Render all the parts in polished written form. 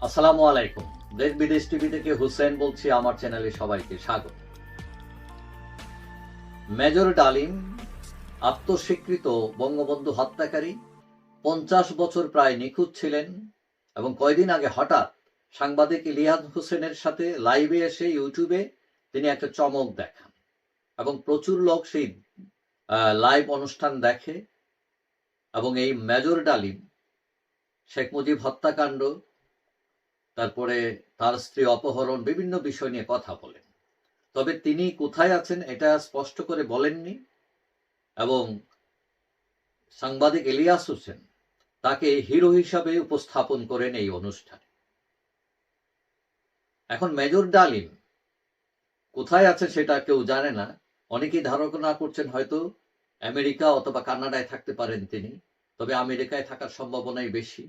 আসসালামু আলাইকুম। দেশ বিদেশ টিভি থেকে হুসেন বলছি, আমার চ্যানেলে সবাইকে স্বাগত। মেজর ডালিম আত্মস্বীকৃত বঙ্গবন্ধু হত্যাকারী, 50 বছর প্রায় নিখোঁজ ছিলেন এবং কয়দিন আগে হঠাৎ সাংবাদিক ইলিয়াস হোসেনের সাথে লাইভে এসে ইউটিউবে তিনি একটা চমক দেখান এবং প্রচুর লোক সেই লাইভ অনুষ্ঠান দেখে এবং এই মেজর ডালিম শেখ মুজিব হত্যাকাণ্ড, তারপরে তার স্ত্রী অপহরণ, বিভিন্ন বিষয় নিয়ে কথা বলেন। তবে তিনি কোথায় আছেন এটা স্পষ্ট করে বলেননি এবং সাংবাদিক ইলিয়াস হোসেন তাকে হিরো হিসাবে উপস্থাপন করেন এই অনুষ্ঠানে। এখন মেজর ডালিম কোথায় আছে সেটা কেউ জানে না। অনেকেই ধারণা করছেন হয়তো আমেরিকা অথবা কানাডায় থাকতে পারেন তিনি, তবে আমেরিকায় থাকার সম্ভাবনাই বেশি।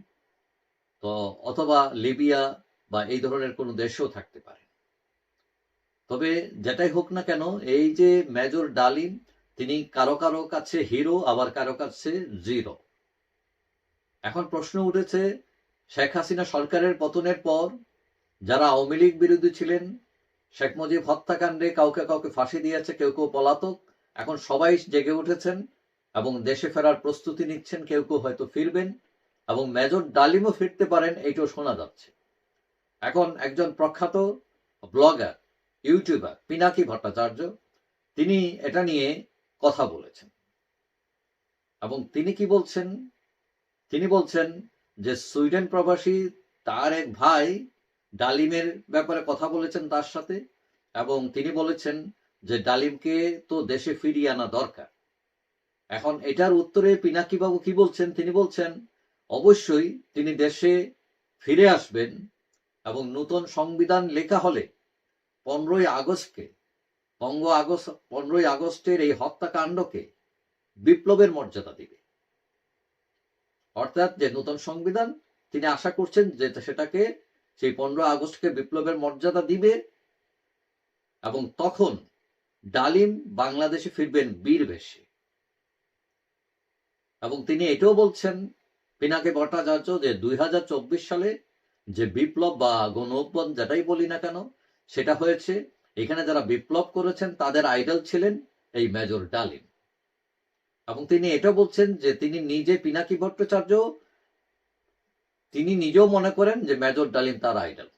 তো অথবা লিবিয়া বা এই ধরনের কোনো দেশেও থাকতে পারে। তবে যেটাই হোক না কেন, এই যে মেজর ডালিম, তিনি কারো কারো কাছে হিরো, আবার কারো কাছে জিরো। এখন প্রশ্ন উঠেছে, শেখ হাসিনা সরকারের পতনের পর যারা আওয়ামী লীগ বিরোধী ছিলেন, শেখ মুজিব হত্যাকাণ্ডে কাউকে কাউকে ফাঁসি দিয়েছে, কেউ কেউ পলাতক, এখন সবাই জেগে উঠেছেন এবং দেশে ফেরার প্রস্তুতি নিচ্ছেন। কেউ কেউ হয়তো ফিরবেন এবং মেজর ডালিমও ফিরতে পারেন, এইটাও শোনা যাচ্ছে। এখন একজন প্রখ্যাত ব্লগার, ইউটিউবার পিনাকি ভট্টাচার্য, তিনি এটা নিয়ে কথা বলেছেন এবং তিনি কি বলছেন? তিনি বলছেন যে সুইডেন প্রবাসী তার এক ভাই ডালিমের ব্যাপারে কথা বলেছেন তার সাথে এবং তিনি বলেছেন যে ডালিমকে তো দেশে ফিরিয়ে আনা দরকার। এখন এটার উত্তরে পিনাকি বাবু কি বলছেন? তিনি বলছেন অবশ্যই তিনি দেশে ফিরে আসবেন এবং নতুন সংবিধান লেখা হলে 15ই আগস্টকে 15ই আগস্টের এই হত্যাকাণ্ডকে বিপ্লবের মর্যাদা দিবে। অর্থাৎ যে নতুন সংবিধান, তিনি আশা করছেন যে সেটাকে, সেই 15 আগস্টকে বিপ্লবের মর্যাদা দিবে এবং তখন ডালিম বাংলাদেশে ফিরবেন বীর বেশে। এবং তিনি এটাও বলছেন, পিনাকি ভট্টাচার্য, যে 2024 সালে যে বিপ্লব বা গণ অভ্যুত্থান যেটাই বলি না কেন, সেটা হয়েছে, এখানে যারা বিপ্লব করেছেন তাদের আইডল ছিলেন এই মেজর ডালিম। এবং তিনি এটা বলছেন যে তিনি নিজে, পিনাকি ভট্টাচার্য, তিনি নিজেও মনে করেন যে মেজর ডালিম তার আইডল।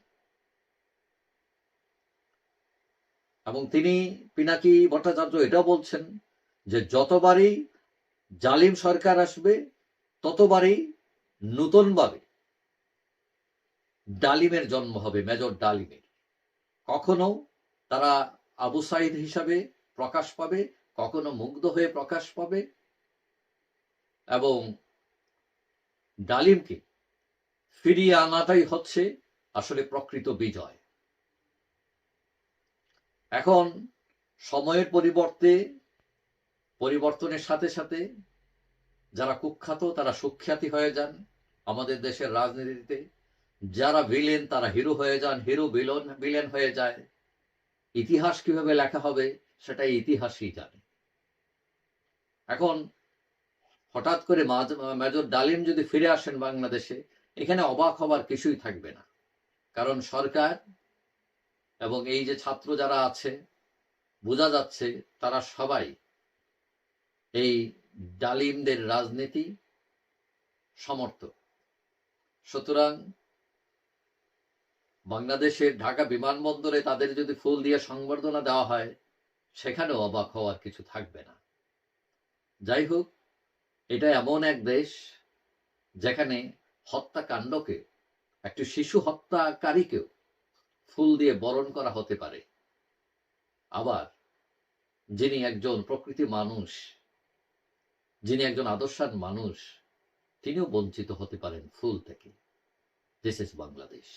এবং তিনি, পিনাকি ভট্টাচার্য, এটাও বলছেন যে যতবারই জালিম সরকার আসবে ততবারই নতুনভাবে ডালিমের জন্ম হবে, মেজর ডালিমের। কখনো তারা আবু সাইদ হিসাবে প্রকাশ পাবে, কখনো মুগ্ধ হয়ে প্রকাশ পাবে এবং ডালিমকে ফিরিয়ে আনাটাই হচ্ছে আসলে প্রকৃত বিজয়। এখন সময়ের পরিবর্তনের সাথে সাথে যারা কুখ্যাত তারা সুখ্যাতি হয়ে যান আমাদের দেশের রাজনীতিতে, যারা ভিলেন তারা হিরো হয়ে যান, হিরো ভিলেন হয়ে যায়। ইতিহাস কিভাবে লেখা হবে সেটাই ইতিহাসই জানে। এখন হঠাৎ করে মেজর ডালিম যদি ফিরে আসেন বাংলাদেশে, এখানে অবাক হবার কিছুই থাকবে না। কারণ সরকার এবং এই যে ছাত্র যারা আছে, বোঝা যাচ্ছে তারা সবাই এই ডালিমদের রাজনীতি সমর্থক। সুতরাং বাংলাদেশের ঢাকা বিমানবন্দরে তাদের যদি ফুল দিয়ে সংবর্ধনা দেওয়া হয়, সেখানেও অবাক হওয়ার কিছু থাকবে না। যাই হোক, এটা এমন এক দেশ যেখানে হত্যাকাণ্ডকে, একটি শিশু হত্যাকারীকেও ফুল দিয়ে বরণ করা হতে পারে, আবার যিনি একজন প্রকৃতি মানুষ, যিনি একজন আদর্শান মানুষ, তিনিও বঞ্চিত হতে পারেন ফুল থেকে। This is Bangladesh.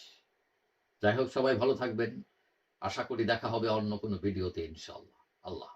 যাই হোক, সবাই ভালো থাকবেন। আশা করি দেখা হবে অন্য কোনো ভিডিওতে, ইনশাআল্লাহ। আল্লাহ।